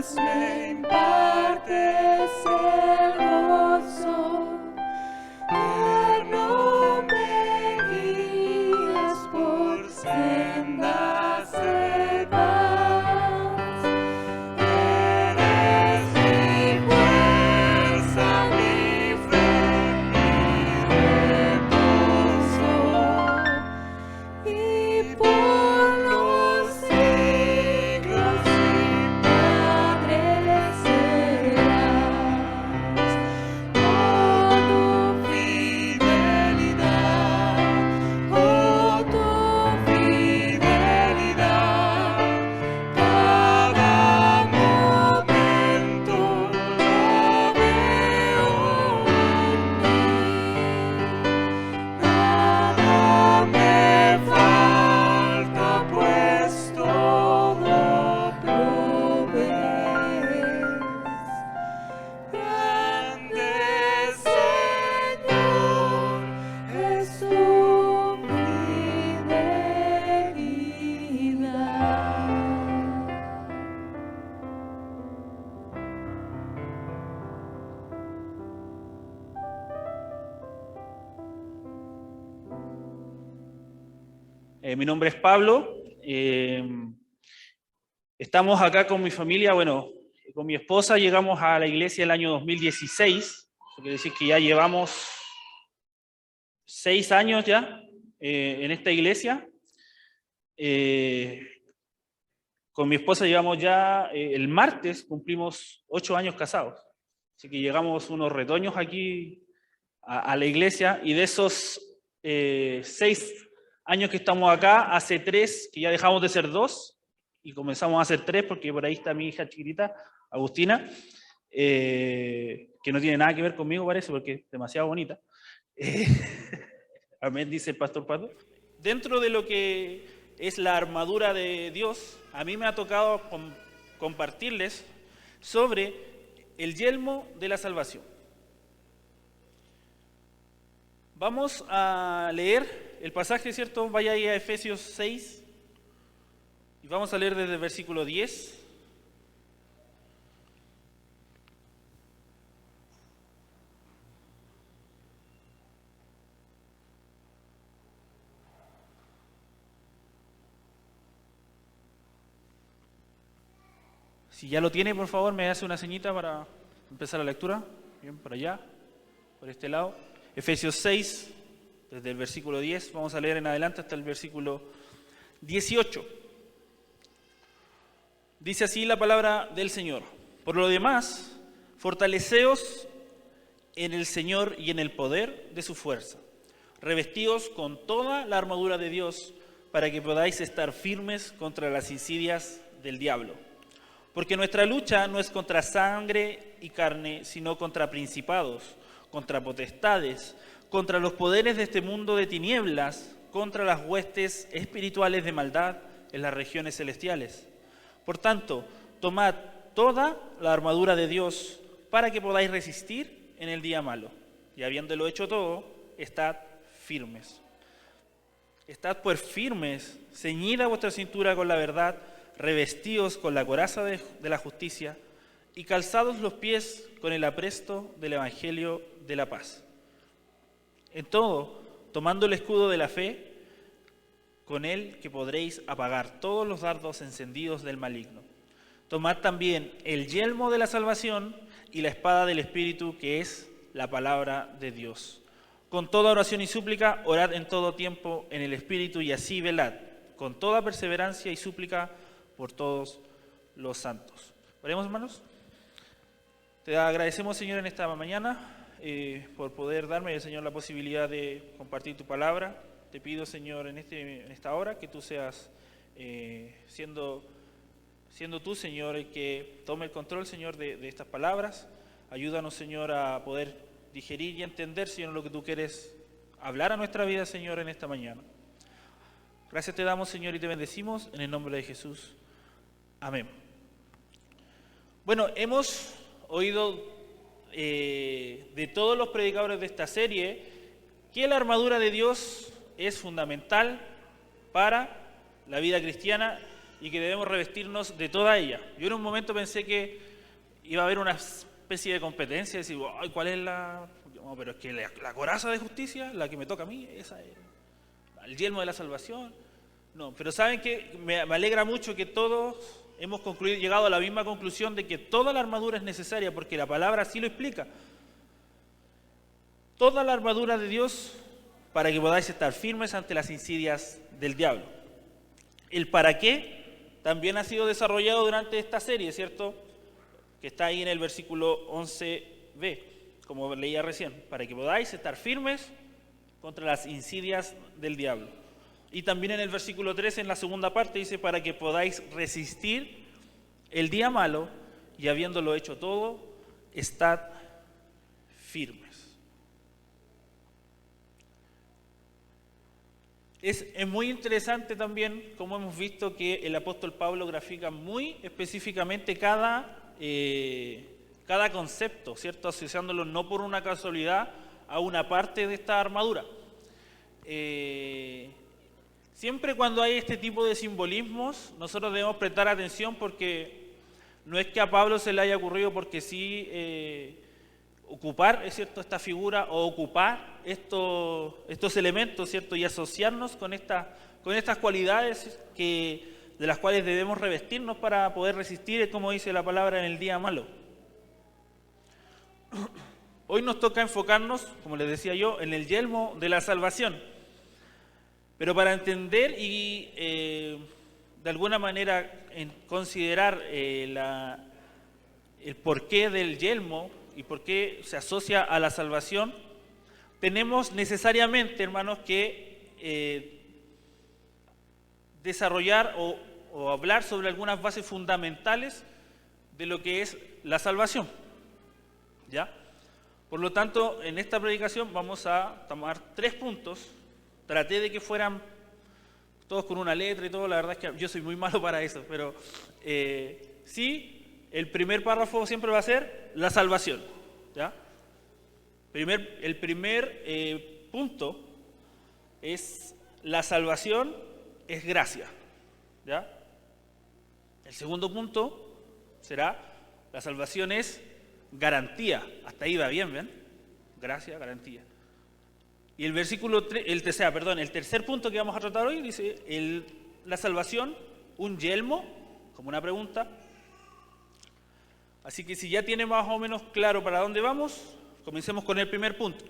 más me impartes el gozo, tierno me guías por sendas de paz. Eres mi fuerza, mi fe, mi reposo, y por los siglos mi Padre serás. Oh, tu fidelidad, cada momento lo veo en mí. Nada me falta, pues todo provees. Grande Señor es tu fidelidad. Mi nombre es Pablo. Estamos acá con mi familia, bueno, con mi esposa llegamos a la iglesia el año 2016. Eso quiere decir que ya llevamos 6 años ya en esta iglesia. Con mi esposa llevamos ya, el martes cumplimos 8 años casados. Así que llegamos unos retoños aquí a la iglesia, y de esos 6 años que estamos acá, hace 3 que ya dejamos de ser 2 y comenzamos a hacer 3, porque por ahí está mi hija chiquitita, Agustina, que no tiene nada que ver conmigo, parece, porque es demasiado bonita. Amén, dice el pastor Pato. Dentro de lo que es la armadura de Dios, a mí me ha tocado compartirles sobre el yelmo de la salvación. Vamos a leer el pasaje, ¿cierto? Vaya ahí a Efesios 6 y vamos a leer desde el versículo 10. Si ya lo tiene, por favor, me hace una señita para empezar la lectura. Bien, por allá, por este lado. Efesios 6, desde el versículo 10, vamos a leer en adelante hasta el versículo 18. Dice así la palabra del Señor: por lo demás, fortaleceos en el Señor y en el poder de su fuerza, revestidos con toda la armadura de Dios, para que podáis estar firmes contra las insidias del diablo. Porque nuestra lucha no es contra sangre y carne, sino contra principados, contra potestades, contra los poderes de este mundo de tinieblas, contra las huestes espirituales de maldad en las regiones celestiales. Por tanto, tomad toda la armadura de Dios para que podáis resistir en el día malo. Y habiéndolo hecho todo, estad firmes. Estad pues firmes, ceñida vuestra cintura con la verdad, revestidos con la coraza de la justicia y calzados los pies con el apresto del evangelio de la paz. En todo, tomando el escudo de la fe, con él que podréis apagar todos los dardos encendidos del maligno. Tomad también el yelmo de la salvación y la espada del Espíritu, que es la palabra de Dios. Con toda oración y súplica, orad en todo tiempo en el Espíritu, y así velad, con toda perseverancia y súplica por todos los santos. ¿Oremos, hermanos? Te agradecemos, Señor, en esta mañana por poder darme, Señor, la posibilidad de compartir tu palabra. Te pido, Señor, en esta hora que tú seas, siendo tú, Señor, el que tome el control, Señor, de estas palabras. Ayúdanos, Señor, a poder digerir y entender, Señor, lo que tú quieres hablar a nuestra vida, Señor, en esta mañana. Gracias te damos, Señor, y te bendecimos en el nombre de Jesús. Amén. Bueno, hemos oído de todos los predicadores de esta serie que la armadura de Dios es fundamental para la vida cristiana y que debemos revestirnos de toda ella. Yo en un momento pensé que iba a haber una especie de competencia, decir, ay, ¿cuál es la...? No, pero es que la coraza de justicia, la que me toca a mí, esa es el yelmo de la salvación. No, pero saben que me alegra mucho que todos hemos llegado a la misma conclusión de que toda la armadura es necesaria, porque la palabra así lo explica. Toda la armadura de Dios para que podáis estar firmes ante las insidias del diablo. El para qué también ha sido desarrollado durante esta serie, ¿cierto? Que está ahí en el versículo 11b, como leía recién, para que podáis estar firmes contra las insidias del diablo. Y también en el versículo 13, en la segunda parte, dice, para que podáis resistir el día malo y habiéndolo hecho todo, estad firmes. Es muy interesante también, como hemos visto, que el apóstol Pablo grafica muy específicamente cada concepto, ¿cierto? Asociándolo no por una casualidad a una parte de esta armadura. Siempre cuando hay este tipo de simbolismos, nosotros debemos prestar atención porque no es que a Pablo se le haya ocurrido porque sí ocupar, ¿es cierto?, esta figura o ocupar estos elementos, ¿cierto?, y asociarnos con estas cualidades de las cuales debemos revestirnos para poder resistir, como dice la palabra, en el día malo. Hoy nos toca enfocarnos, como les decía yo, en el yelmo de la salvación. Pero para entender y de alguna manera considerar el porqué del yelmo y por qué se asocia a la salvación, tenemos necesariamente, hermanos, que desarrollar o hablar sobre algunas bases fundamentales de lo que es la salvación, ¿ya? Por lo tanto, en esta predicación vamos a tomar 3 puntos. Traté de que fueran todos con una letra y todo, la verdad es que yo soy muy malo para eso, pero sí, el primer párrafo siempre va a ser la salvación, ¿ya? El primer punto es la salvación es gracia, ¿ya? El segundo punto será la salvación es garantía, hasta ahí va bien, ¿ven? Gracia, garantía. Y el tercer punto que vamos a tratar hoy dice la salvación, un yelmo, como una pregunta. Así que si ya tiene más o menos claro para dónde vamos, comencemos con el primer punto.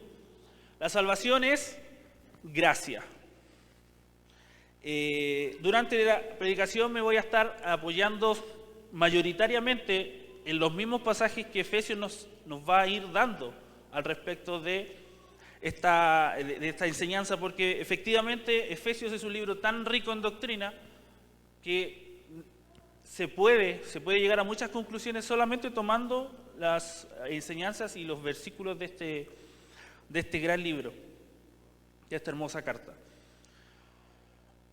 La salvación es gracia. Durante la predicación me voy a estar apoyando mayoritariamente en los mismos pasajes que Efesios nos va a ir dando al respecto de esta enseñanza, porque efectivamente Efesios es un libro tan rico en doctrina que se puede llegar a muchas conclusiones solamente tomando las enseñanzas y los versículos de este gran libro, de esta hermosa carta.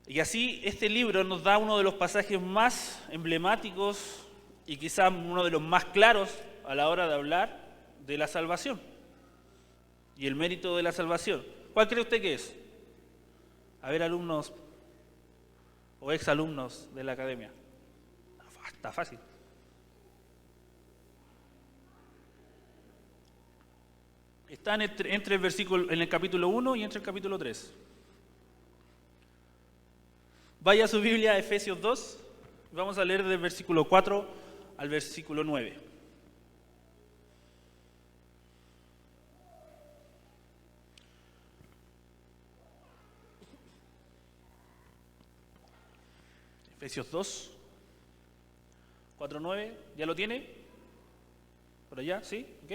Y así este libro nos da uno de los pasajes más emblemáticos y quizás uno de los más claros a la hora de hablar de la salvación y el mérito de la salvación. ¿Cuál cree usted que es? A ver, alumnos o exalumnos de la academia. Está fácil. Está entre el versículo, en el capítulo 1 y entre el capítulo 3. Vaya a su Biblia a Efesios 2. Vamos a leer del versículo 4 al versículo 9. Efesios 2, 4, 9, ¿ya lo tiene? ¿Por allá? ¿Sí? ¿Ok?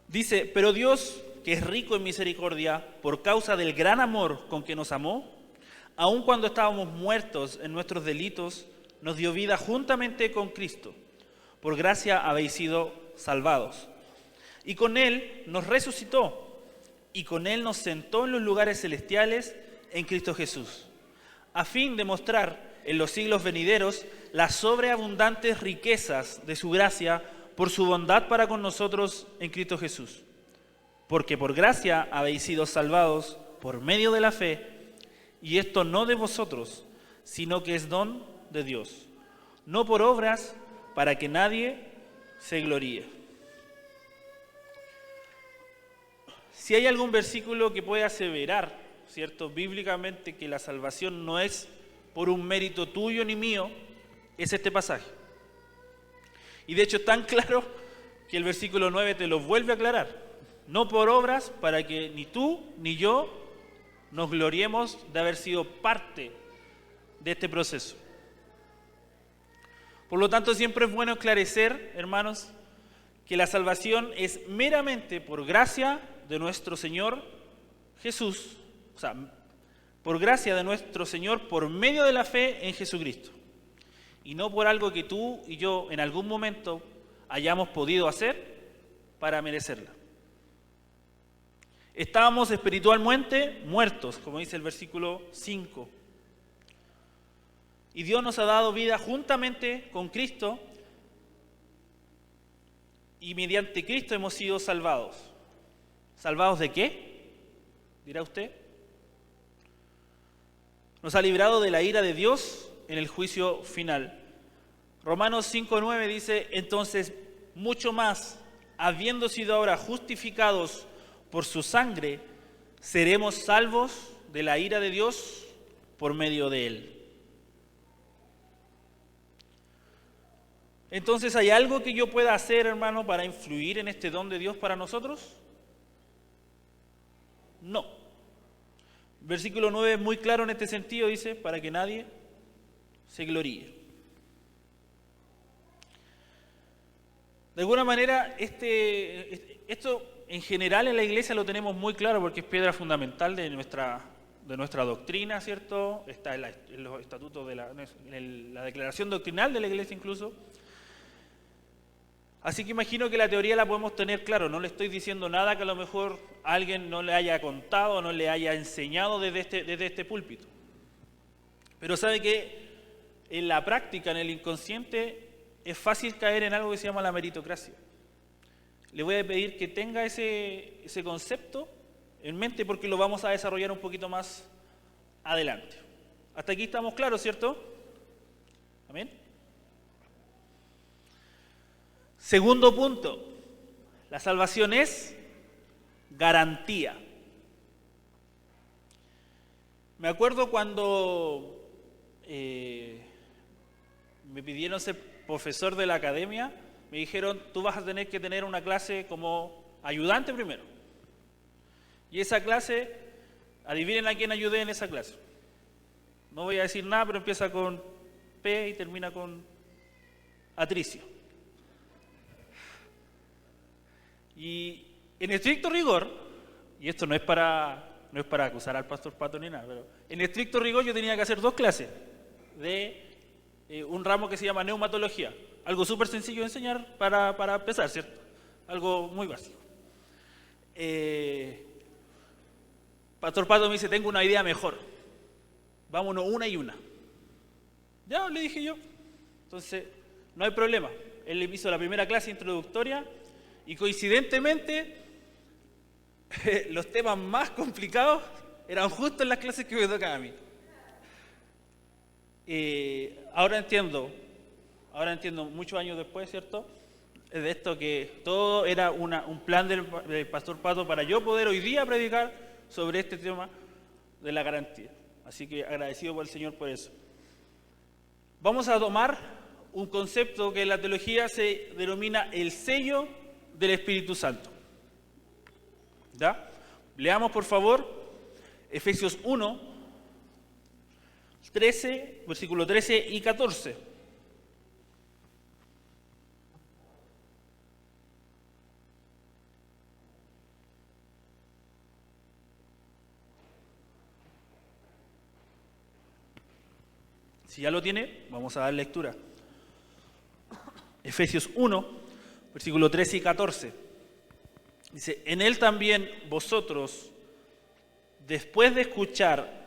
Dice, pero Dios, que es rico en misericordia, por causa del gran amor con que nos amó, aun cuando estábamos muertos en nuestros delitos, nos dio vida juntamente con Cristo. Por gracia habéis sido salvados. Y con Él nos resucitó, y con Él nos sentó en los lugares celestiales en Cristo Jesús, a fin de mostrar en los siglos venideros las sobreabundantes riquezas de su gracia por su bondad para con nosotros en Cristo Jesús. Porque por gracia habéis sido salvados por medio de la fe, y esto no de vosotros, sino que es don de Dios, no por obras para que nadie se gloríe. Si hay algún versículo que puede aseverar, ¿cierto?, bíblicamente que la salvación no es por un mérito tuyo ni mío, es este pasaje. Y de hecho es tan claro que el versículo 9 te lo vuelve a aclarar. No por obras para que ni tú ni yo nos gloriemos de haber sido parte de este proceso. Por lo tanto, siempre es bueno esclarecer, hermanos, que la salvación es meramente por gracia de nuestro Señor Jesús, o sea, por gracia de nuestro Señor por medio de la fe en Jesucristo, y no por algo que tú y yo en algún momento hayamos podido hacer para merecerla. Estábamos espiritualmente muertos, como dice el versículo 5. Y Dios nos ha dado vida juntamente con Cristo, y mediante Cristo hemos sido salvados. ¿Salvados de qué?, dirá usted. Nos ha librado de la ira de Dios en el juicio final. Romanos 5:9 dice: entonces, mucho más, habiendo sido ahora justificados por su sangre, seremos salvos de la ira de Dios por medio de él. Entonces, ¿hay algo que yo pueda hacer, hermano, para influir en este don de Dios para nosotros? No. Versículo 9 es muy claro en este sentido, dice: para que nadie se gloríe. De alguna manera, esto en general en la iglesia lo tenemos muy claro porque es piedra fundamental de nuestra doctrina, ¿cierto? Está en los estatutos, en la declaración doctrinal de la iglesia incluso. Así que imagino que la teoría la podemos tener claro. No le estoy diciendo nada que a lo mejor alguien no le haya contado o no le haya enseñado desde este púlpito. Pero sabe que en la práctica, en el inconsciente, es fácil caer en algo que se llama la meritocracia. Le voy a pedir que tenga ese concepto en mente porque lo vamos a desarrollar un poquito más adelante. Hasta aquí estamos claros, ¿cierto? Amén. Segundo punto, la salvación es garantía. Me acuerdo cuando me pidieron ser profesor de la academia, me dijeron: tú vas a tener que tener una clase como ayudante primero. Y esa clase, adivinen a quién ayudé en esa clase. No voy a decir nada, pero empieza con P y termina con Atricio. Y en estricto rigor, y esto no es para acusar al pastor Pato ni nada, pero en estricto rigor yo tenía que hacer 2 clases de un ramo que se llama neumatología. Algo súper sencillo de enseñar para empezar, ¿cierto? Algo muy básico. Pastor Pato me dice: tengo una idea mejor. Vámonos una y una. Ya, le dije yo. Entonces, no hay problema. Él le hizo la primera clase introductoria y coincidentemente los temas más complicados eran justo en las clases que me tocaban a mí. Ahora entiendo muchos años después, ¿cierto?, de esto, que todo era un plan del pastor Pato para yo poder hoy día predicar sobre este tema de la garantía. Así que agradecido por el Señor por eso. Vamos a tomar un concepto que en la teología se denomina el sello del Espíritu Santo. ¿Ya? Leamos por favor Efesios 1, 13, versículo 13 y 14. Si ya lo tiene, vamos a dar lectura. Efesios 1, versículo 13 y 14. Dice: en él también vosotros, después de escuchar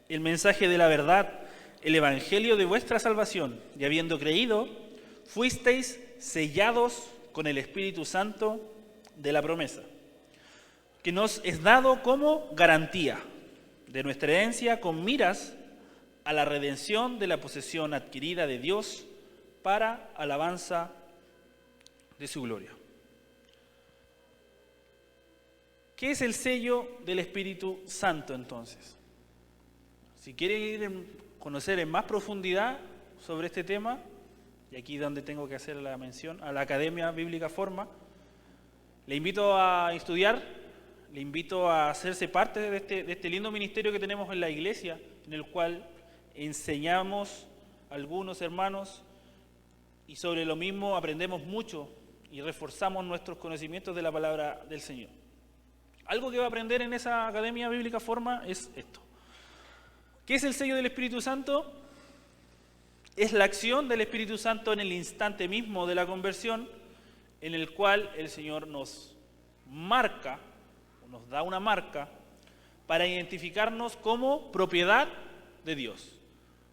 el mensaje de la verdad, el evangelio de vuestra salvación, y habiendo creído, fuisteis sellados con el Espíritu Santo de la promesa, que nos es dado como garantía de nuestra herencia, con miras a la redención de la posesión adquirida de Dios para alabanza de su gloria. ¿Qué es el sello del Espíritu Santo entonces? Si quieren conocer en más profundidad sobre este tema, y aquí es donde tengo que hacer la mención a la Academia Bíblica Forma, le invito a estudiar, le invito a hacerse parte de este lindo ministerio que tenemos en la iglesia, en el cual enseñamos a algunos hermanos y sobre lo mismo aprendemos mucho y reforzamos nuestros conocimientos de la palabra del Señor. Algo que va a aprender en esa Academia Bíblica Forma es esto. ¿Qué es el sello del Espíritu Santo? Es la acción del Espíritu Santo en el instante mismo de la conversión, en el cual el Señor nos marca, nos da una marca, para identificarnos como propiedad de Dios.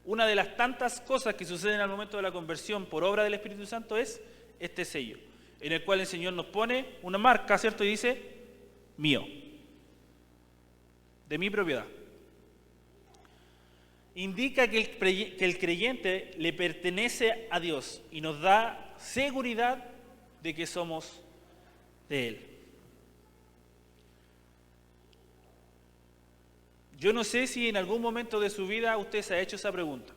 Una de las tantas cosas que suceden al momento de la conversión por obra del Espíritu Santo es este sello, en el cual el Señor nos pone una marca, ¿cierto? Y dice, mío, de mi propiedad. Indica que el creyente le pertenece a Dios y nos da seguridad de que somos de Él. Yo no sé si en algún momento de su vida usted se ha hecho esa pregunta.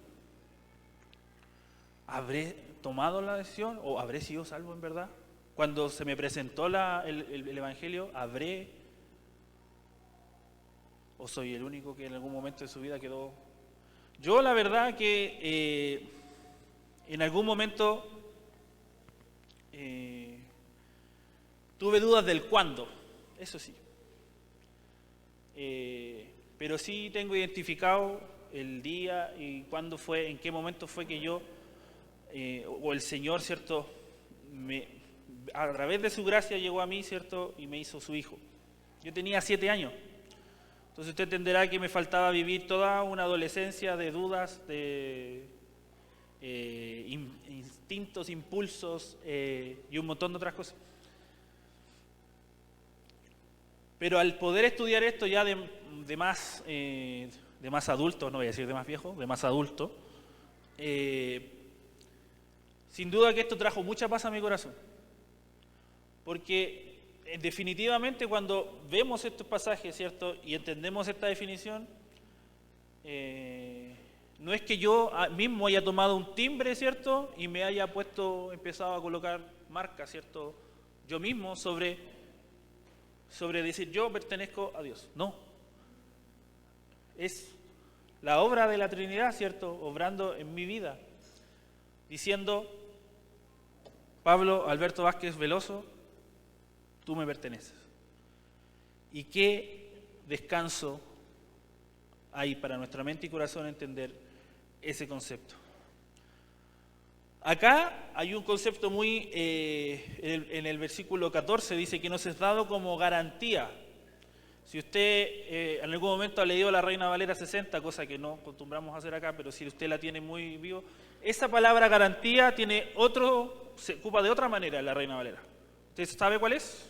¿Habré tomado la decisión o habré sido salvo en verdad? Cuando se me presentó el Evangelio, ¿habré o soy el único que en algún momento de su vida quedó? Yo la verdad que en algún momento tuve dudas del cuándo, eso sí. Pero sí tengo identificado el día y cuándo fue, en qué momento fue que yo, o el Señor, ¿cierto?, a través de su gracia llegó a mí, ¿cierto?, y me hizo su hijo. Yo tenía 7 años. Entonces usted entenderá que me faltaba vivir toda una adolescencia de dudas, de instintos, impulsos y un montón de otras cosas. Pero al poder estudiar esto ya de más adulto, no voy a decir de más viejo, de más adulto, sin duda que esto trajo mucha paz a mi corazón. Porque definitivamente cuando vemos estos pasajes, ¿cierto?, y entendemos esta definición, no es que yo mismo haya tomado un timbre, ¿cierto?, y me haya empezado a colocar marcas, ¿cierto?, yo mismo sobre decir yo pertenezco a Dios. No. Es la obra de la Trinidad, ¿cierto?, obrando en mi vida, diciendo, Pablo Alberto Vázquez Veloso, tú me perteneces. Y qué descanso hay para nuestra mente y corazón entender ese concepto. Acá hay un concepto muy, en el versículo 14 dice que nos es dado como garantía. Si usted en algún momento ha leído la Reina Valera 60, cosa que no acostumbramos a hacer acá, pero si usted la tiene muy vivo, esa palabra garantía se ocupa de otra manera en la Reina Valera. ¿Usted sabe cuál es?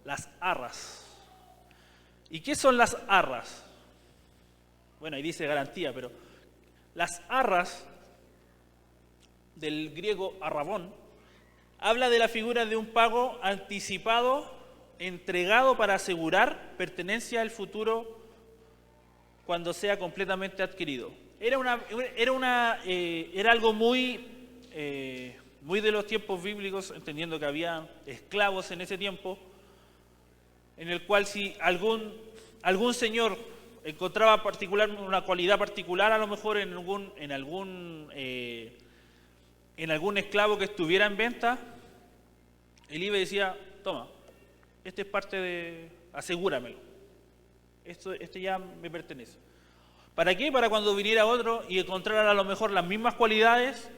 Las arras. ¿Y qué son las arras? Bueno, ahí dice garantía, pero las arras, del griego arrabón, habla de la figura de un pago anticipado, entregado para asegurar pertenencia al futuro cuando sea completamente adquirido. Era algo muy de los tiempos bíblicos, entendiendo que había esclavos en ese tiempo, en el cual si algún señor encontraba una cualidad particular, a lo mejor en algún esclavo que estuviera en venta, él iba y decía, toma, este es parte de, asegúramelo, este ya me pertenece. ¿Para qué? Para cuando viniera otro y encontrara a lo mejor las mismas cualidades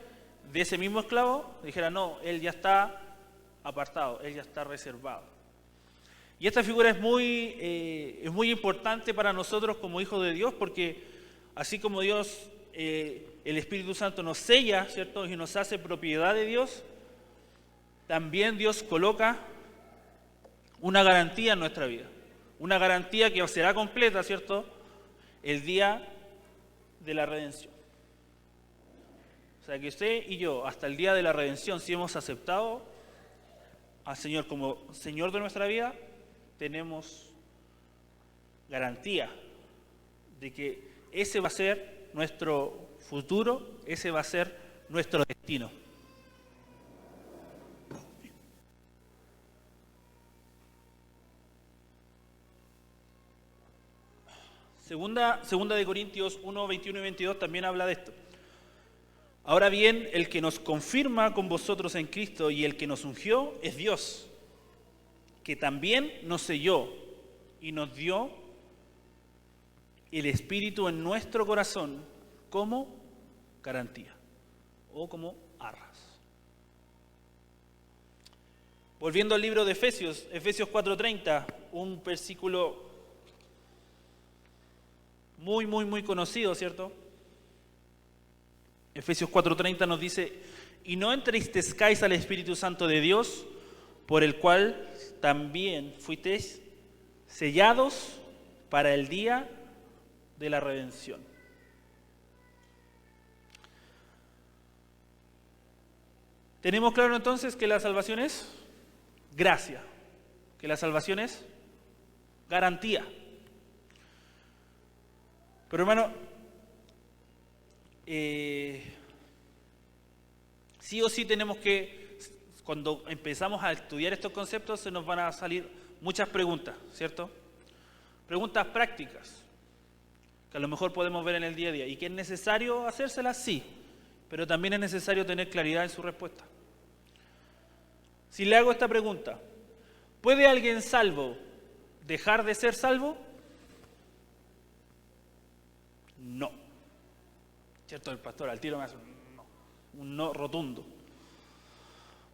de ese mismo esclavo, dijera, no, él ya está apartado, él ya está reservado. Y esta figura es muy importante para nosotros como hijos de Dios, porque así como Dios, el Espíritu Santo nos sella, ¿cierto?, y nos hace propiedad de Dios, también Dios coloca una garantía en nuestra vida. Una garantía que será completa, ¿cierto?, el día de la redención. O sea que usted y yo, hasta el día de la redención, si hemos aceptado al Señor como Señor de nuestra vida, tenemos garantía de que ese va a ser nuestro futuro, ese va a ser nuestro destino. Segunda de Corintios 1, 21 y 22 también habla de esto. Ahora bien, el que nos confirma con vosotros en Cristo y el que nos ungió es Dios, que también nos selló y nos dio el Espíritu en nuestro corazón como garantía o como arras. Volviendo al libro de Efesios 4:30, un versículo muy conocido, ¿cierto? Efesios 4:30 nos dice: y no entristezcáis al Espíritu Santo de Dios, por el cual también fuisteis sellados para el día de la redención. Tenemos claro entonces que la salvación es gracia, que la salvación es garantía. Pero hermano, sí o sí tenemos que, cuando empezamos a estudiar estos conceptos, se nos van a salir muchas preguntas, ¿cierto? Preguntas prácticas, que a lo mejor podemos ver en el día a día, y que es necesario hacérselas, sí, pero también es necesario tener claridad en su respuesta. Si le hago esta pregunta, ¿puede alguien salvo dejar de ser salvo? No. ¿Cierto? El pastor al tiro me hace un no rotundo.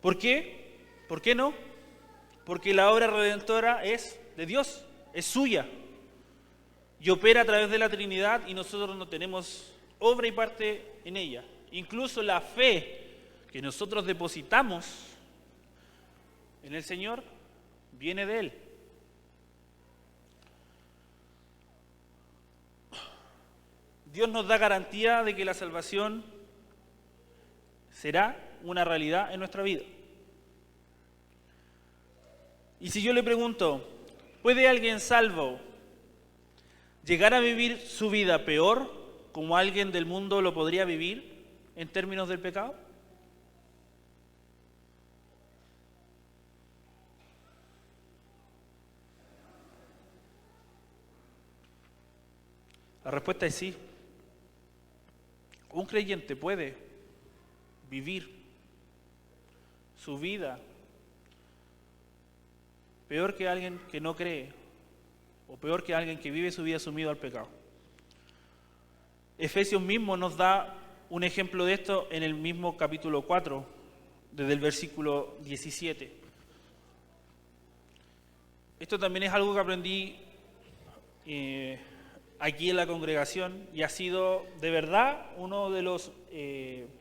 ¿Por qué? ¿Por qué no? Porque la obra redentora es de Dios, es suya, y opera a través de la Trinidad, y nosotros no tenemos obra y parte en ella. Incluso la fe que nosotros depositamos en el Señor viene de Él. Dios nos da garantía de que la salvación será una realidad en nuestra vida. Y si yo le pregunto, ¿puede alguien salvo llegar a vivir su vida peor como alguien del mundo lo podría vivir en términos del pecado? La respuesta es sí. Un creyente puede vivir su vida peor que alguien que no cree, o peor que alguien que vive su vida sumido al pecado. Efesios mismo nos da un ejemplo de esto en el mismo capítulo 4, desde el versículo 17. Esto también es algo que aprendí aquí en la congregación, y ha sido de verdad uno de los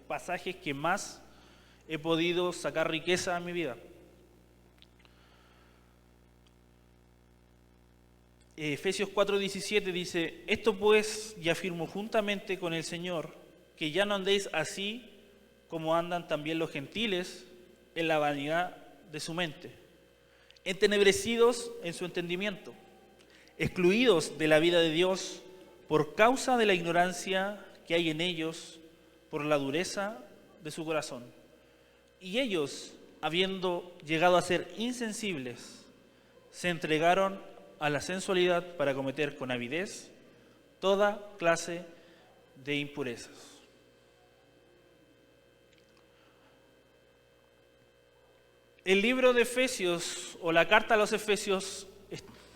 pasajes que más he podido sacar riqueza en mi vida. Efesios 4:17 dice: esto pues ya afirmo juntamente con el Señor, que ya no andéis así como andan también los gentiles en la vanidad de su mente, entenebrecidos en su entendimiento, excluidos de la vida de Dios por causa de la ignorancia que hay en ellos, por la dureza de su corazón. Y ellos, habiendo llegado a ser insensibles, se entregaron a la sensualidad para cometer con avidez toda clase de impurezas. El libro de Efesios, o la carta a los Efesios,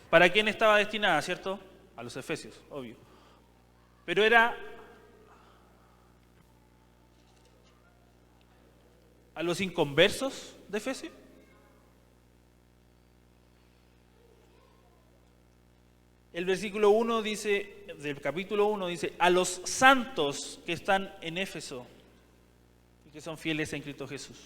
¿para quién estaba destinada, cierto? A los Efesios, obvio. Pero era a los inconversos de Efesios. El versículo 1 dice, del capítulo 1 dice: a los santos que están en Éfeso y que son fieles en Cristo Jesús.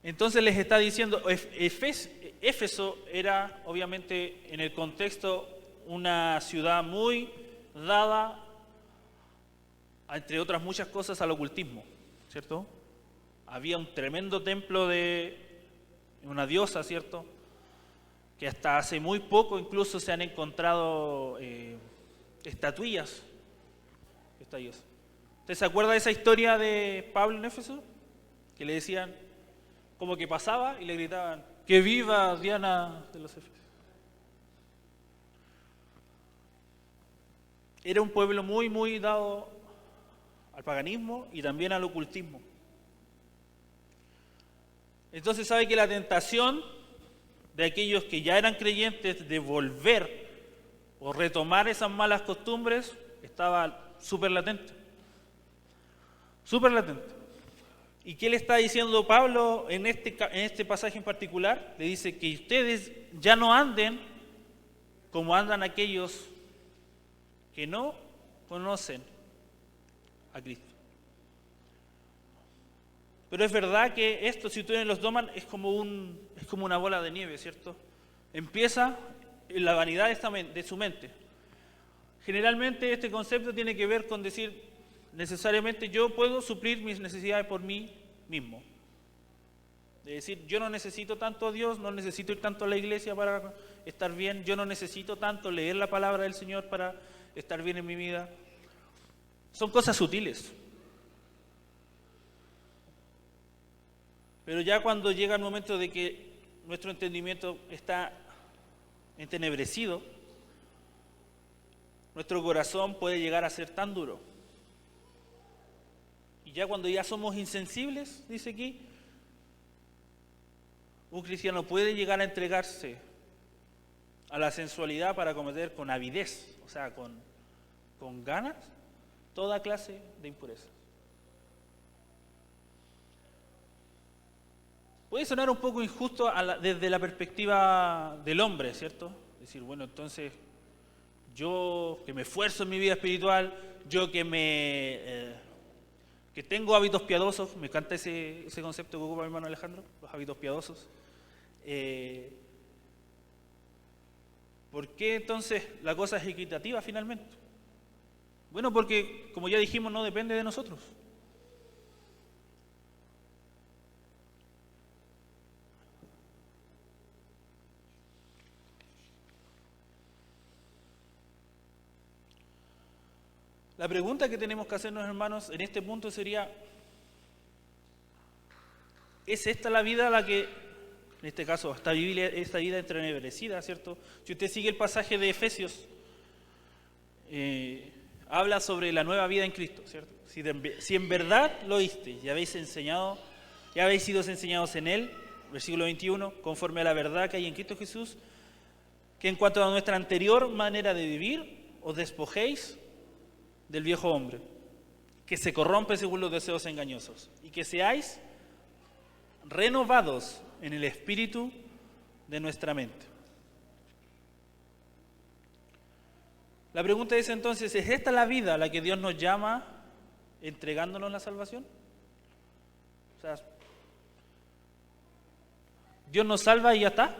Entonces les está diciendo, Éfeso era obviamente en el contexto una ciudad muy dada, entre otras muchas cosas, al ocultismo, ¿cierto? Había un tremendo templo de una diosa, ¿cierto? Que hasta hace muy poco incluso se han encontrado estatuillas de esta diosa. ¿Usted se acuerda de esa historia de Pablo en Éfeso? Que le decían, como que pasaba y le gritaban, ¡que viva Diana de los Efesios! Era un pueblo muy, muy dado al paganismo y también al ocultismo. Entonces sabe que la tentación de aquellos que ya eran creyentes de volver o retomar esas malas costumbres estaba súper latente. Súper latente. ¿Y qué le está diciendo Pablo en este pasaje en particular? Le dice que ustedes ya no anden como andan aquellos que no conocen a Cristo. Pero es verdad que esto, si ustedes los toman, es como una bola de nieve, ¿cierto? Empieza en la vanidad de su mente. Generalmente este concepto tiene que ver con decir, necesariamente yo puedo suplir mis necesidades por mí mismo. Es decir, yo no necesito tanto a Dios, no necesito ir tanto a la iglesia para estar bien, yo no necesito tanto leer la palabra del Señor para estar bien en mi vida. Son cosas sutiles. Pero ya cuando llega el momento de que nuestro entendimiento está entenebrecido, nuestro corazón puede llegar a ser tan duro. Y ya cuando ya somos insensibles, dice aquí, un cristiano puede llegar a entregarse a la sensualidad para cometer con avidez, o sea, con ganas, toda clase de impurezas. Puede sonar un poco injusto desde la perspectiva del hombre, ¿cierto? Decir, bueno, entonces yo que me esfuerzo en mi vida espiritual, yo que tengo hábitos piadosos, me encanta ese concepto que ocupa mi hermano Alejandro, los hábitos piadosos. ¿Por qué entonces la cosa es equitativa finalmente? Bueno, porque como ya dijimos, no depende de nosotros. La pregunta que tenemos que hacernos, hermanos, en este punto sería, ¿es esta la vida la que, en este caso, esta vida entenebrecida, ¿cierto? Si usted sigue el pasaje de Efesios, habla sobre la nueva vida en Cristo, ¿cierto? Si en verdad lo oíste y habéis sido enseñados en Él, versículo 21, conforme a la verdad que hay en Cristo Jesús, que en cuanto a nuestra anterior manera de vivir, os despojéis del viejo hombre, que se corrompe según los deseos engañosos, y que seáis renovados en el espíritu de nuestra mente. La pregunta es entonces, ¿es esta la vida a la que Dios nos llama entregándonos la salvación? O sea, ¿Dios nos salva y ya está?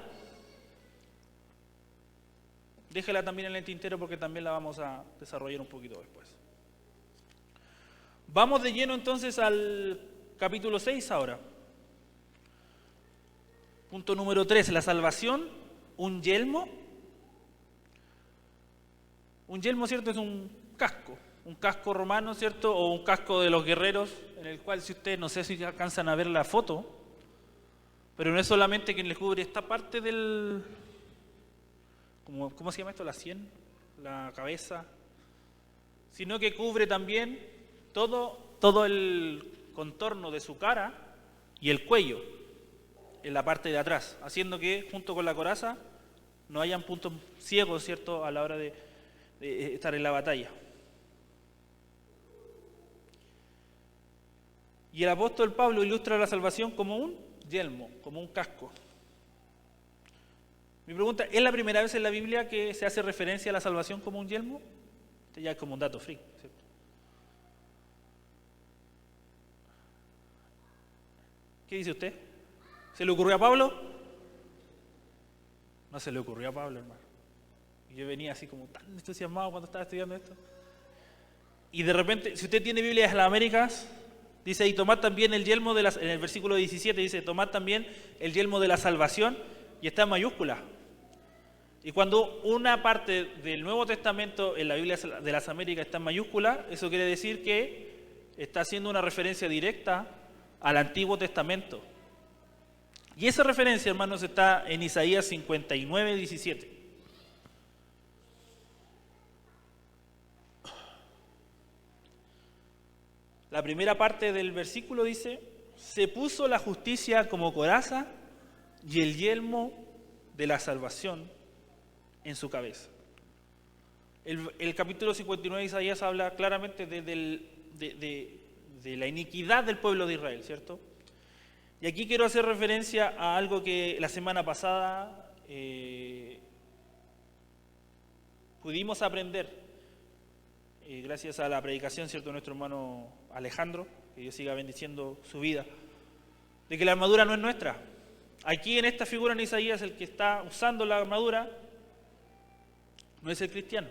Déjela también en el tintero porque también la vamos a desarrollar un poquito después. Vamos de lleno entonces al capítulo 6 ahora. Punto número 3, la salvación, un yelmo. Un yelmo, ¿cierto? Es un casco romano, ¿cierto? O un casco de los guerreros, en el cual, si ustedes, no sé si alcanzan a ver la foto, pero no es solamente que le cubre esta parte del, ¿cómo se llama esto? La sien, la cabeza, sino que cubre también todo el contorno de su cara y el cuello en la parte de atrás, haciendo que junto con la coraza no hayan puntos ciegos, ¿cierto?, a la hora de estar en la batalla. Y el apóstol Pablo ilustra la salvación como un yelmo, como un casco. Mi pregunta, ¿es la primera vez en la Biblia que se hace referencia a la salvación como un yelmo? Este ya es como un dato freak, ¿cierto? ¿Qué dice usted? ¿Se le ocurrió a Pablo? No se le ocurrió a Pablo, hermano. Y yo venía así como tan entusiasmado cuando estaba estudiando esto. Y de repente, si usted tiene Biblias de las Américas, dice ahí, tomad también el yelmo de en el versículo 17 dice, tomad también el yelmo de la salvación, y está en mayúscula. Y cuando una parte del Nuevo Testamento en la Biblia de las Américas está en mayúscula, eso quiere decir que está haciendo una referencia directa al Antiguo Testamento. Y esa referencia, hermanos, está en Isaías 59, 17. La primera parte del versículo dice, se puso la justicia como coraza y el yelmo de la salvación en su cabeza. El capítulo 59 de Isaías habla claramente de la iniquidad del pueblo de Israel, ¿cierto? Y aquí quiero hacer referencia a algo que la semana pasada pudimos aprender, gracias a la predicación, ¿cierto?, de nuestro hermano Alejandro, que Dios siga bendiciendo su vida, de que la armadura no es nuestra. Aquí en esta figura en Isaías, el que está usando la armadura no es el cristiano.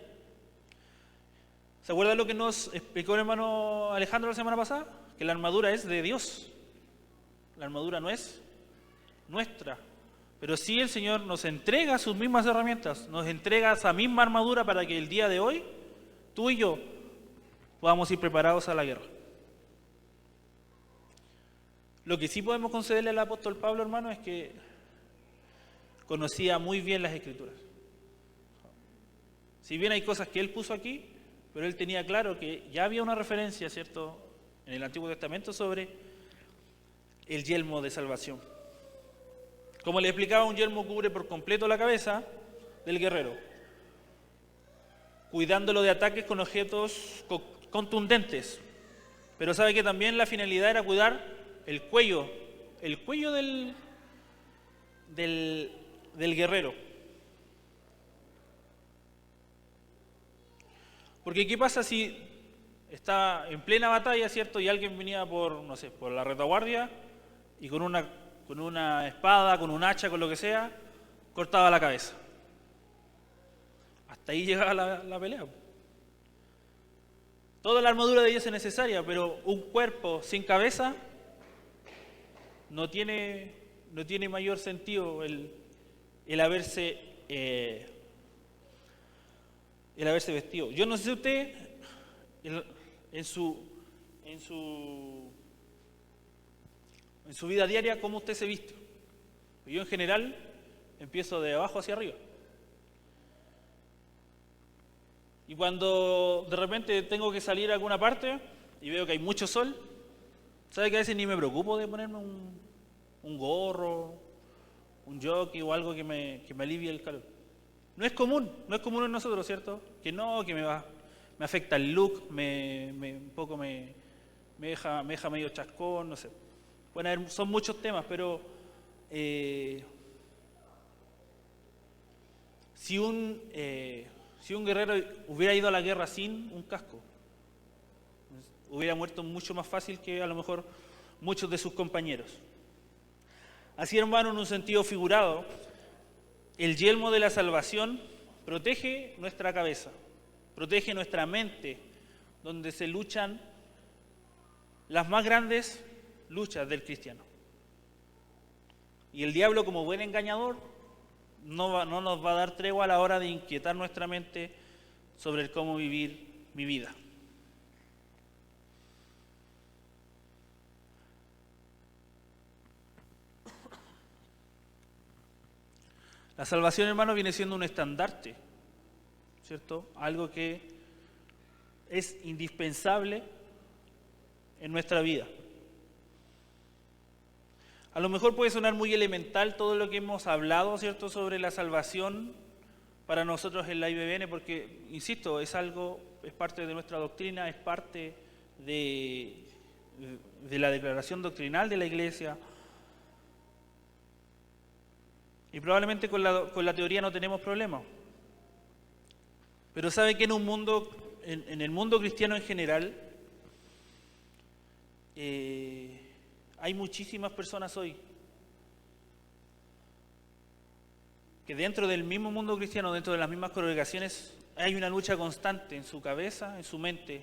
¿Se acuerdan lo que nos explicó el hermano Alejandro la semana pasada? Que la armadura es de Dios. La armadura no es nuestra. Pero sí el Señor nos entrega sus mismas herramientas, nos entrega esa misma armadura para que el día de hoy, tú y yo, podamos ir preparados a la guerra. Lo que sí podemos concederle al apóstol Pablo, hermano, es que conocía muy bien las Escrituras. Si bien hay cosas que él puso aquí, pero él tenía claro que ya había una referencia, ¿cierto?, en el Antiguo Testamento sobre el yelmo de salvación. Como le explicaba, un yelmo cubre por completo la cabeza del guerrero, cuidándolo de ataques con objetos contundentes. Pero sabe que también la finalidad era cuidar el cuello del guerrero. Porque ¿qué pasa si está en plena batalla, ¿cierto? Y alguien venía por, no sé, por la retaguardia y con una espada, con un hacha, con lo que sea, cortaba la cabeza. Hasta ahí llegaba la pelea. Toda la armadura de Dios es necesaria, pero un cuerpo sin cabeza no tiene mayor sentido el haberse vestido. Yo no sé si usted en su vida diaria cómo usted se viste. Yo en general empiezo de abajo hacia arriba. Y cuando de repente tengo que salir a alguna parte y veo que hay mucho sol, ¿sabe que a veces ni me preocupo de ponerme un gorro, un jockey o algo que me alivie el calor? No es común en nosotros, ¿cierto? Que me afecta el look, un poco me deja medio chascón, no sé. Bueno, son muchos temas, pero si un guerrero hubiera ido a la guerra sin un casco, hubiera muerto mucho más fácil que a lo mejor muchos de sus compañeros. Así, hermano, en un sentido figurado, el yelmo de la salvación protege nuestra cabeza, protege nuestra mente, donde se luchan las más grandes luchas del cristiano. Y el diablo, como buen engañador, no nos va a dar tregua a la hora de inquietar nuestra mente sobre el cómo vivir mi vida. La salvación, hermano, viene siendo un estandarte, ¿cierto? Algo que es indispensable en nuestra vida. A lo mejor puede sonar muy elemental todo lo que hemos hablado, ¿cierto?, sobre la salvación para nosotros en la IBBN, porque, insisto, es parte de nuestra doctrina, es parte de la declaración doctrinal de la Iglesia. Y probablemente con la teoría no tenemos problema. Pero sabe que en el mundo cristiano en general, hay muchísimas personas hoy que dentro del mismo mundo cristiano, dentro de las mismas congregaciones, hay una lucha constante en su cabeza, en su mente,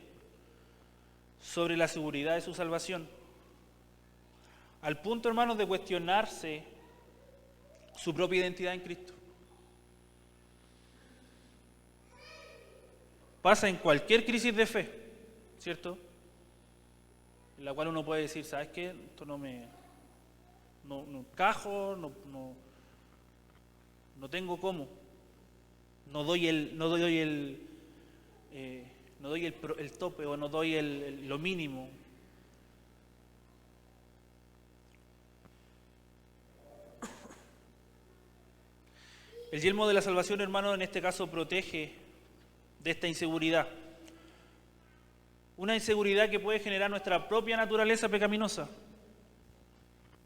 sobre la seguridad de su salvación. Al punto, hermanos, de cuestionarse su propia identidad en Cristo. Pasa en cualquier crisis de fe, ¿cierto? En la cual uno puede decir, ¿sabes qué? Esto no encajo, no tengo cómo. No doy el tope o no doy lo mínimo. El yelmo de la salvación, hermano, en este caso protege de esta inseguridad. Una inseguridad que puede generar nuestra propia naturaleza pecaminosa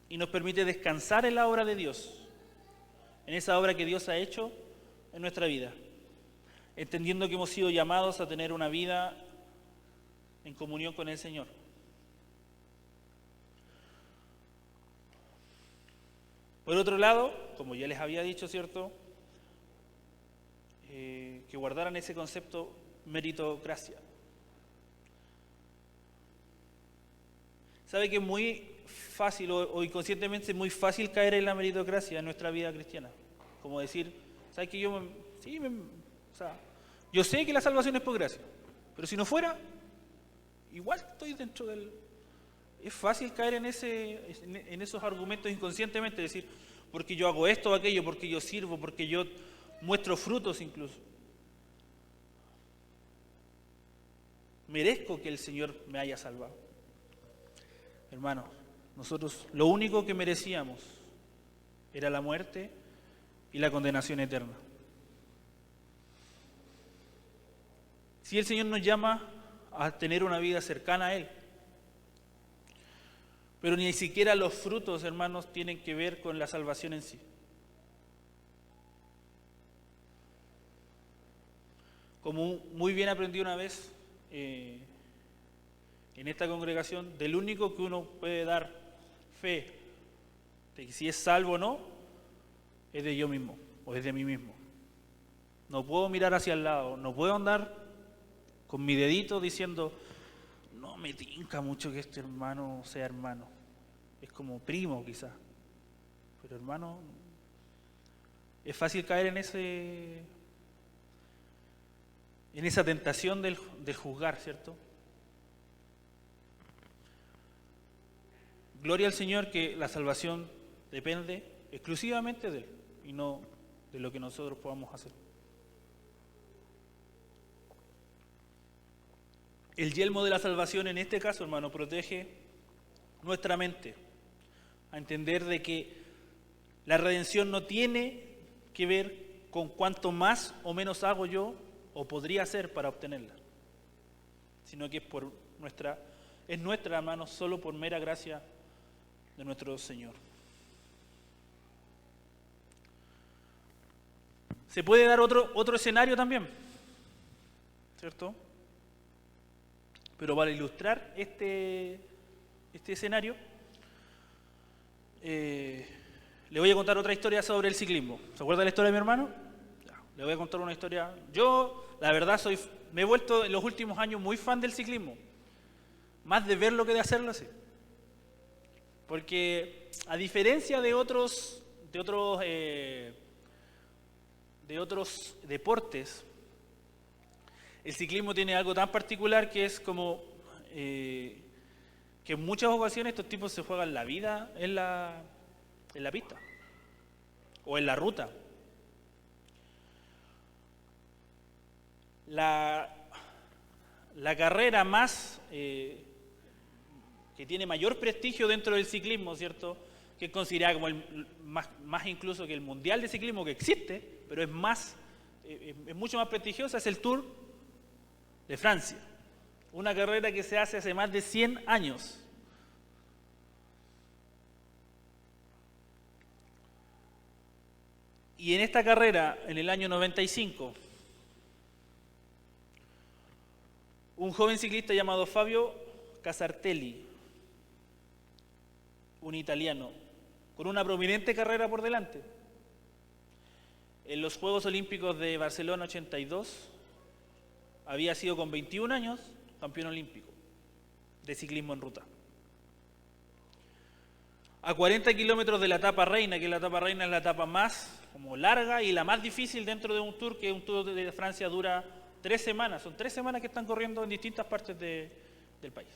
y nos permite descansar en la obra de Dios, en esa obra que Dios ha hecho en nuestra vida, entendiendo que hemos sido llamados a tener una vida en comunión con el Señor. Por otro lado, como ya les había dicho, ¿cierto?, que guardaran ese concepto meritocracia. ¿Sabe que es muy fácil o inconscientemente es muy fácil caer en la meritocracia en nuestra vida cristiana? Como decir, ¿sabes que yo sé que la salvación es por gracia, pero si no fuera, igual estoy dentro del... Es fácil caer en esos argumentos inconscientemente, decir, porque yo hago esto o aquello, porque yo sirvo, porque yo muestro frutos incluso. Merezco que el Señor me haya salvado. Hermanos, nosotros lo único que merecíamos era la muerte y la condenación eterna. Si el Señor nos llama a tener una vida cercana a Él, pero ni siquiera los frutos, hermanos, tienen que ver con la salvación en sí. Como muy bien aprendí una vez en esta congregación, del único que uno puede dar fe de que si es salvo o no, es de yo mismo o es de mí mismo. No puedo mirar hacia el lado, no puedo andar con mi dedito diciendo, no me tinca mucho que este hermano sea hermano. Es como primo quizás, pero hermano, es fácil caer en esa tentación del juzgar, ¿cierto? Gloria al Señor que la salvación depende exclusivamente de Él y no de lo que nosotros podamos hacer. El yelmo de la salvación en este caso, hermano, protege nuestra mente a entender de que la redención no tiene que ver con cuánto más o menos hago yo o podría hacer para obtenerla, sino que es nuestra, hermano, solo por mera gracia de nuestro Señor. Se puede dar otro escenario también, ¿cierto? Pero para ilustrar este escenario, le voy a contar otra historia sobre el ciclismo. ¿Se acuerda de la historia de mi hermano? Ya, le voy a contar una historia. Yo, la verdad, me he vuelto en los últimos años muy fan del ciclismo. Más de verlo que de hacerlo, sí. Porque a diferencia de otros deportes, el ciclismo tiene algo tan particular que es como que en muchas ocasiones estos tipos se juegan la vida en la pista o en la ruta. La carrera más que tiene mayor prestigio dentro del ciclismo, ¿cierto?, que es considerada como más incluso que el mundial de ciclismo que existe, pero es mucho más prestigiosa, es el Tour de Francia, una carrera que se hace hace más de 100 años. Y en esta carrera, en el año 95, un joven ciclista llamado Fabio Casartelli, un italiano, con una prominente carrera por delante, en los Juegos Olímpicos de Barcelona 82 había sido con 21 años campeón olímpico de ciclismo en ruta. A 40 kilómetros de la etapa reina, que la etapa reina es la etapa más como larga y la más difícil dentro de un tour, que un Tour de Francia dura 3 semanas. Son 3 semanas que están corriendo en distintas partes del país.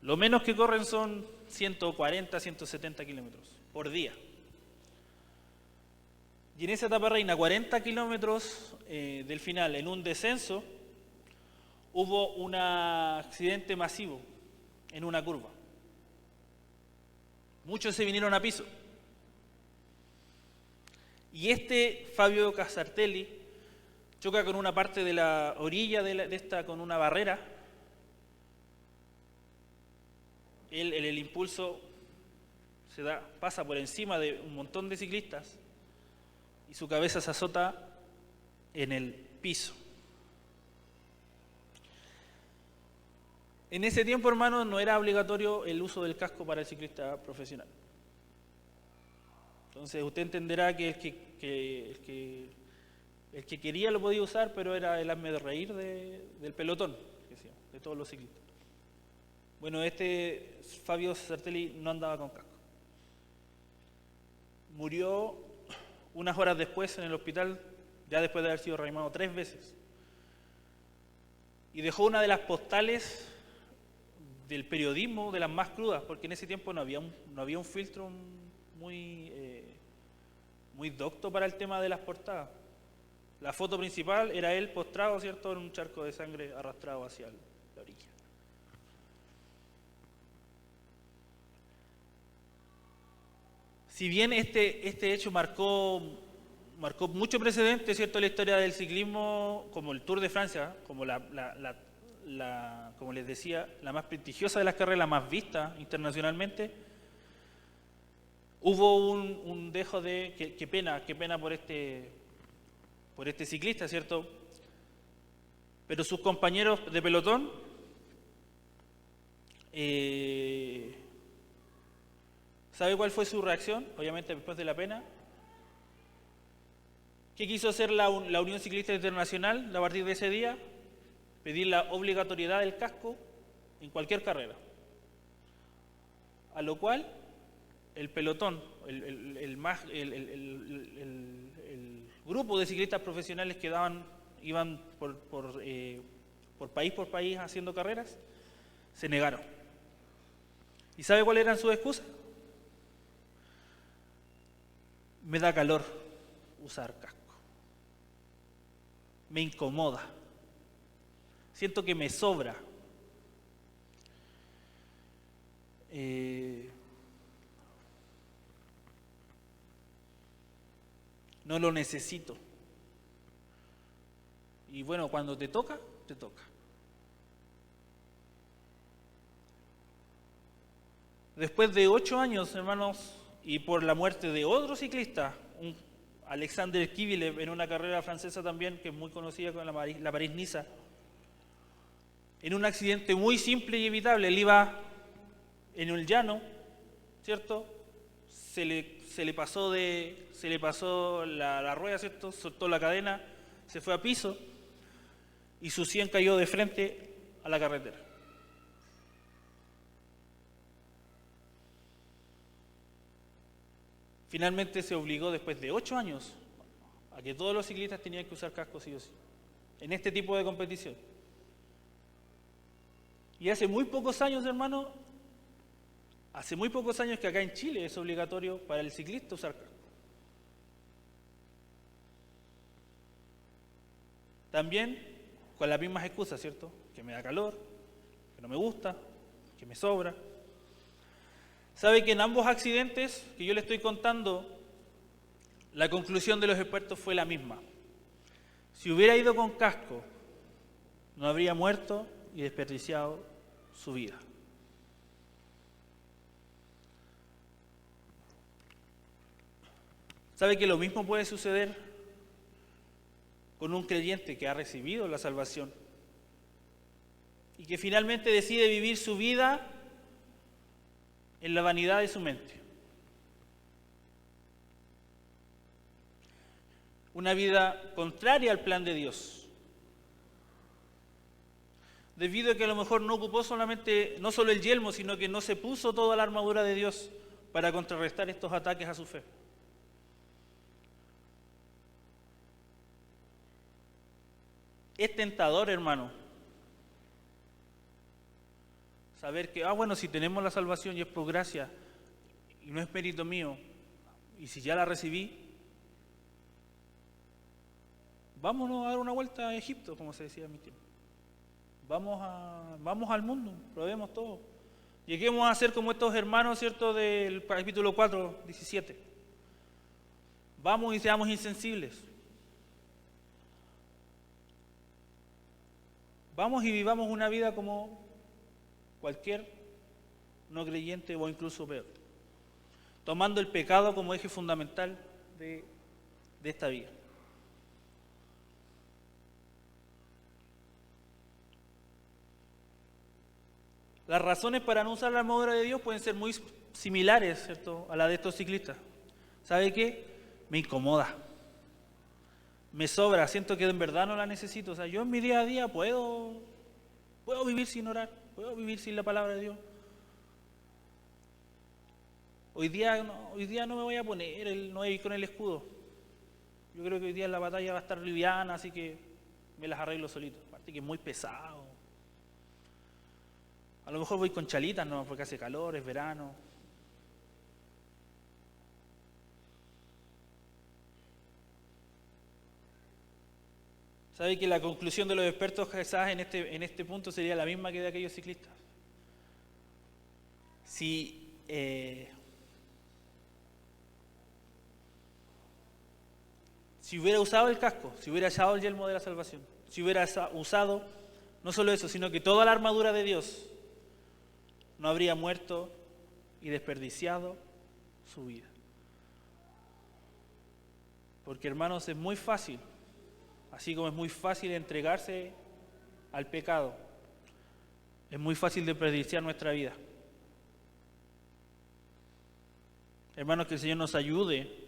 Lo menos que corren son 140, 170 kilómetros por día. Y en esa etapa reina, 40 kilómetros del final, en un descenso, hubo un accidente masivo en una curva. Muchos se vinieron a piso. Y Fabio Casartelli choca con una parte de la orilla de esta, con una barrera. Él, en el impulso, pasa por encima de un montón de ciclistas y su cabeza se azota en el piso. En ese tiempo, hermanos, no era obligatorio el uso del casco para el ciclista profesional. Entonces usted entenderá que el que quería lo podía usar, pero era el hazme de reír del pelotón, de todos los ciclistas. Bueno, Fabio Casartelli no andaba con casco. Murió unas horas después en el hospital, ya después de haber sido reanimado 3 veces. Y dejó una de las postales del periodismo, de las más crudas, porque en ese tiempo no había un filtro muy docto para el tema de las portadas. La foto principal era él postrado, ¿cierto?, en un charco de sangre arrastrado hacia la orilla. Si bien este hecho marcó mucho precedente, ¿cierto?, en la historia del ciclismo, como el Tour de Francia, como como les decía, la más prestigiosa de las carreras, la más vista internacionalmente, hubo un dejo de qué pena por este ciclista, ¿cierto? Pero sus compañeros de pelotón ¿sabe cuál fue su reacción? Obviamente después de la pena. ¿Qué quiso hacer la Unión Ciclista Internacional a partir de ese día? Pedir la obligatoriedad del casco en cualquier carrera. A lo cual el pelotón, el grupo de ciclistas profesionales que iban por país haciendo carreras, se negaron. ¿Y sabe cuáles eran sus excusas? Me da calor usar casco. Me incomoda. Siento que me sobra. No lo necesito. Y bueno, cuando te toca, te toca. Después de 8 años, hermanos, y por la muerte de otro ciclista, Alexander Kivilev, en una carrera francesa también, que es muy conocida como la París-Niza, en un accidente muy simple y evitable. Él iba en el llano, ¿cierto? Se le pasó la rueda, ¿cierto? Soltó la cadena, se fue a piso y su 100 cayó de frente a la carretera. Finalmente se obligó, después de 8 años, a que todos los ciclistas tenían que usar casco sí o sí, en este tipo de competición. Y hace muy pocos años, hermano, que acá en Chile es obligatorio para el ciclista usar casco. También con las mismas excusas, ¿cierto? Que me da calor, que no me gusta, que me sobra. ¿Sabe que en ambos accidentes que yo le estoy contando, la conclusión de los expertos fue la misma? Si hubiera ido con casco, no habría muerto y desperdiciado su vida. ¿Sabe que lo mismo puede suceder con un creyente que ha recibido la salvación y que finalmente decide vivir su vida en la vanidad de su mente? una vida contraria al plan de Dios. Debido a que a lo mejor no ocupó no solo el yelmo, sino que no se puso toda la armadura de Dios para contrarrestar estos ataques a su fe. Es tentador, hermano, saber que, bueno, si tenemos la salvación y es por gracia y no es mérito mío, y si ya la recibí, vámonos a dar una vuelta a Egipto, como se decía en mi tiempo. Vamos al mundo, probemos todo. Lleguemos a ser como estos hermanos, ¿cierto?, del capítulo 4, 17. Vamos y seamos insensibles. Vamos y vivamos una vida como cualquier no creyente o incluso peor, tomando el pecado como eje fundamental de esta vida. Las razones para no usar la armadura de Dios pueden ser muy similares, ¿cierto?, a la de estos ciclistas. ¿Sabe qué? Me incomoda, me sobra, siento que en verdad no la necesito. O sea, yo en mi día a día puedo vivir sin orar, puedo vivir sin la palabra de Dios. Hoy día no me voy a poner, no voy a ir con el escudo. Yo creo que hoy día la batalla va a estar liviana, así que me las arreglo solito. Aparte que es muy pesado. A lo mejor voy con chalitas, no, porque hace calor, es verano. ¿Sabe que la conclusión de los expertos quizás en este punto sería la misma que de aquellos ciclistas? Si hubiera usado el casco, si hubiera usado el yelmo de la salvación, si hubiera usado no solo eso, sino que toda la armadura de Dios, no habría muerto y desperdiciado su vida. Porque, hermanos, es muy fácil, así como es muy fácil entregarse al pecado, es muy fácil desperdiciar nuestra vida. Hermanos, que el Señor nos ayude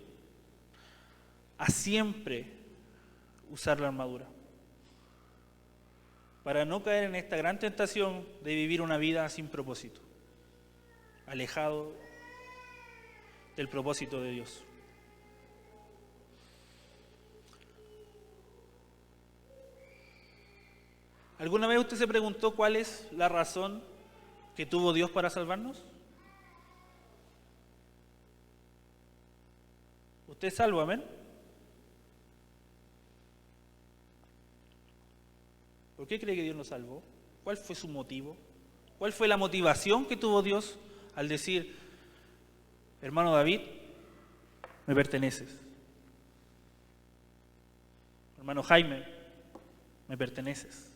a siempre usar la armadura, para no caer en esta gran tentación de vivir una vida sin propósito, alejado del propósito de Dios. ¿Alguna vez usted se preguntó cuál es la razón que tuvo Dios para salvarnos? ¿Usted es salvo, amén? ¿Por qué cree que Dios nos salvó? ¿Cuál fue su motivo? ¿Cuál fue la motivación que tuvo Dios al decir, hermano David, me perteneces? Hermano Jaime, me perteneces.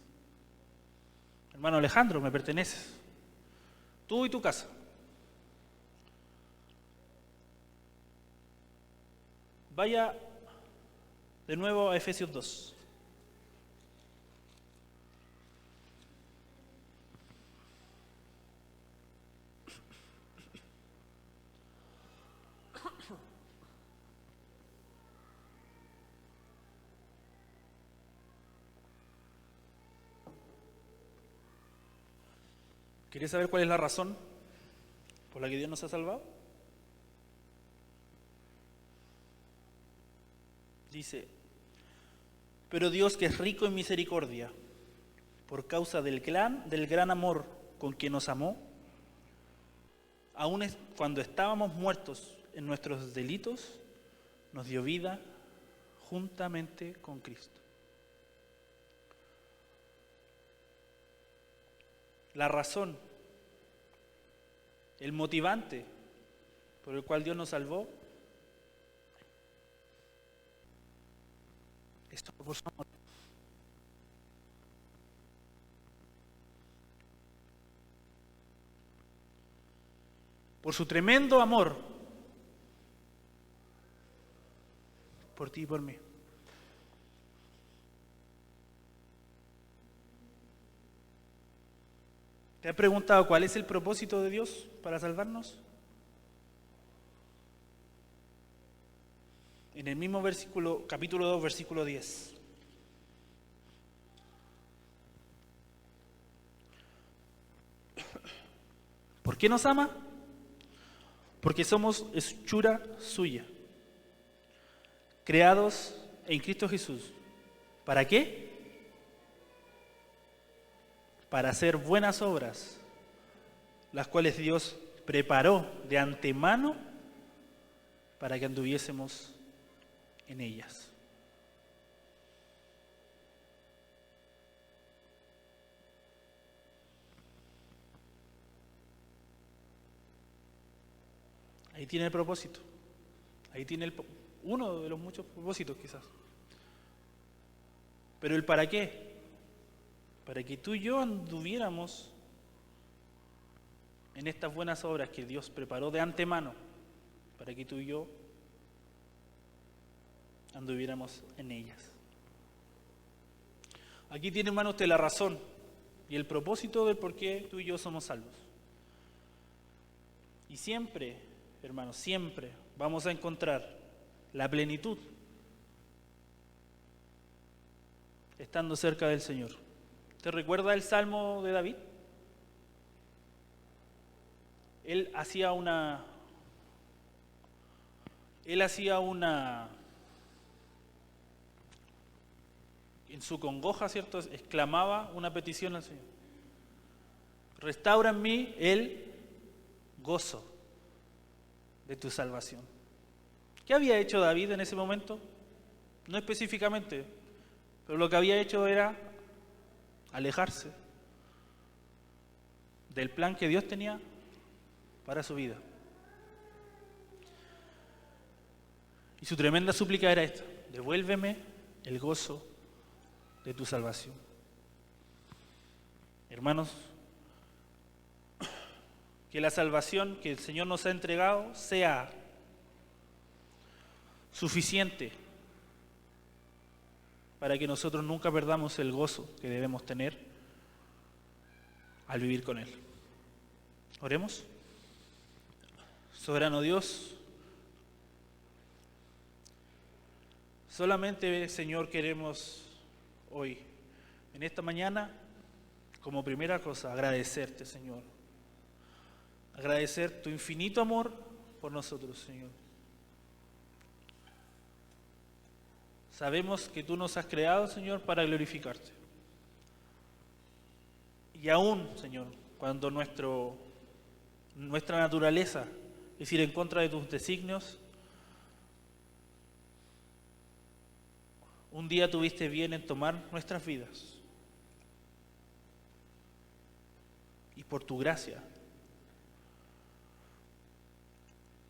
Hermano Alejandro, me perteneces. Tú y tu casa. Vaya de nuevo a Efesios 2. ¿Quieres saber cuál es la razón por la que Dios nos ha salvado? Dice, pero Dios, que es rico en misericordia, por causa del gran amor con que nos amó, aun cuando estábamos muertos en nuestros delitos, nos dio vida juntamente con Cristo. La razón, el motivante por el cual Dios nos salvó, es por su amor. Por su tremendo amor por ti y por mí. ¿Te has preguntado cuál es el propósito de Dios para salvarnos? en el mismo versículo, capítulo 2, versículo 10. ¿Por qué nos ama? Porque somos hechura suya, creados en Cristo Jesús. ¿Para qué? Para hacer buenas obras, las cuales Dios preparó de antemano para que anduviésemos en ellas. Ahí tiene el propósito. Ahí tiene uno de los muchos propósitos quizás. Pero el para qué. Para que tú y yo anduviéramos en estas buenas obras que Dios preparó de antemano. Para que tú y yo anduviéramos en ellas. Aquí tiene, hermano, usted la razón y el propósito del por qué tú y yo somos salvos. Y siempre, hermanos, siempre vamos a encontrar la plenitud estando cerca del Señor. ¿Te recuerda el Salmo de David? Él hacía una en su congoja, ¿cierto? Exclamaba una petición al Señor. Restaura en mí el gozo de tu salvación. ¿Qué había hecho David en ese momento? No específicamente, pero lo que había hecho era alejarse del plan que Dios tenía para su vida. Y su tremenda súplica era esta: devuélveme el gozo de tu salvación. Hermanos, que la salvación que el Señor nos ha entregado sea suficiente para que nosotros nunca perdamos el gozo que debemos tener al vivir con Él. Oremos. Soberano Dios, solamente, Señor, queremos hoy, en esta mañana, como primera cosa, agradecerte, Señor. Agradecer tu infinito amor por nosotros, Señor. Sabemos que tú nos has creado, Señor, para glorificarte. Y aún, Señor, cuando nuestra naturaleza es ir en contra de tus designios, un día tuviste bien en tomar nuestras vidas. Y por tu gracia,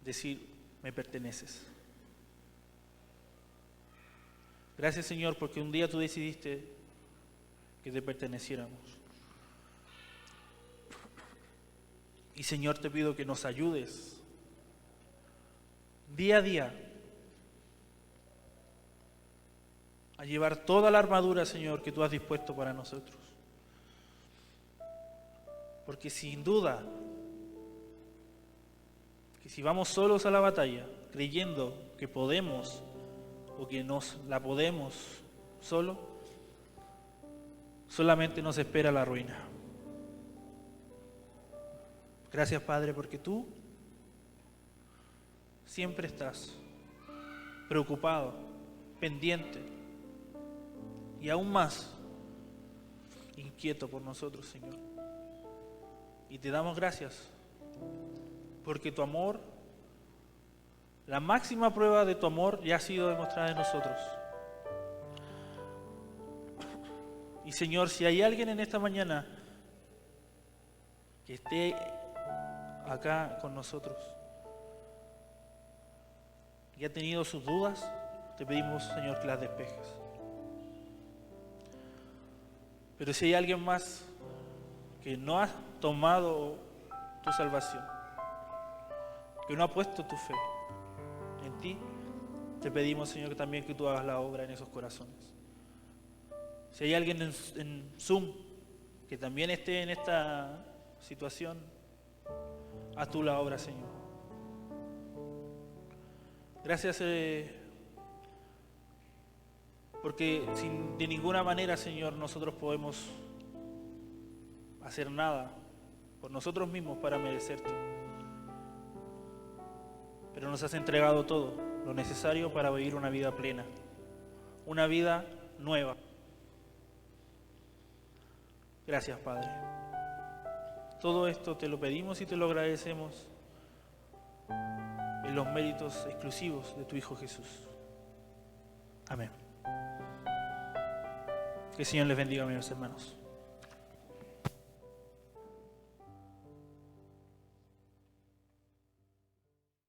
decir, me perteneces. Gracias, Señor, porque un día tú decidiste que te perteneciéramos. Y, Señor, te pido que nos ayudes día a día a llevar toda la armadura, Señor, que tú has dispuesto para nosotros. Porque sin duda, que si vamos solos a la batalla, creyendo que podemos o que nos la podemos solo, solamente nos espera la ruina. Gracias, Padre, porque tú siempre estás preocupado, pendiente y aún más inquieto por nosotros, Señor. Y te damos gracias porque tu amor, la máxima prueba de tu amor ya ha sido demostrada en nosotros. Y, Señor, si hay alguien en esta mañana que esté acá con nosotros y ha tenido sus dudas, te pedimos, Señor, que las despejes. Pero si hay alguien más que no ha tomado tu salvación, que no ha puesto tu fe en ti, te pedimos, Señor, que también que tú hagas la obra en esos corazones. Si hay alguien en Zoom que también esté en esta situación, haz tú la obra, Señor. Gracias porque de ninguna manera, Señor, nosotros podemos hacer nada por nosotros mismos para merecerte. Pero nos has entregado todo lo necesario para vivir una vida plena, una vida nueva. Gracias, Padre. Todo esto te lo pedimos y te lo agradecemos en los méritos exclusivos de tu Hijo Jesús. Amén. Que el Señor les bendiga, mis hermanos.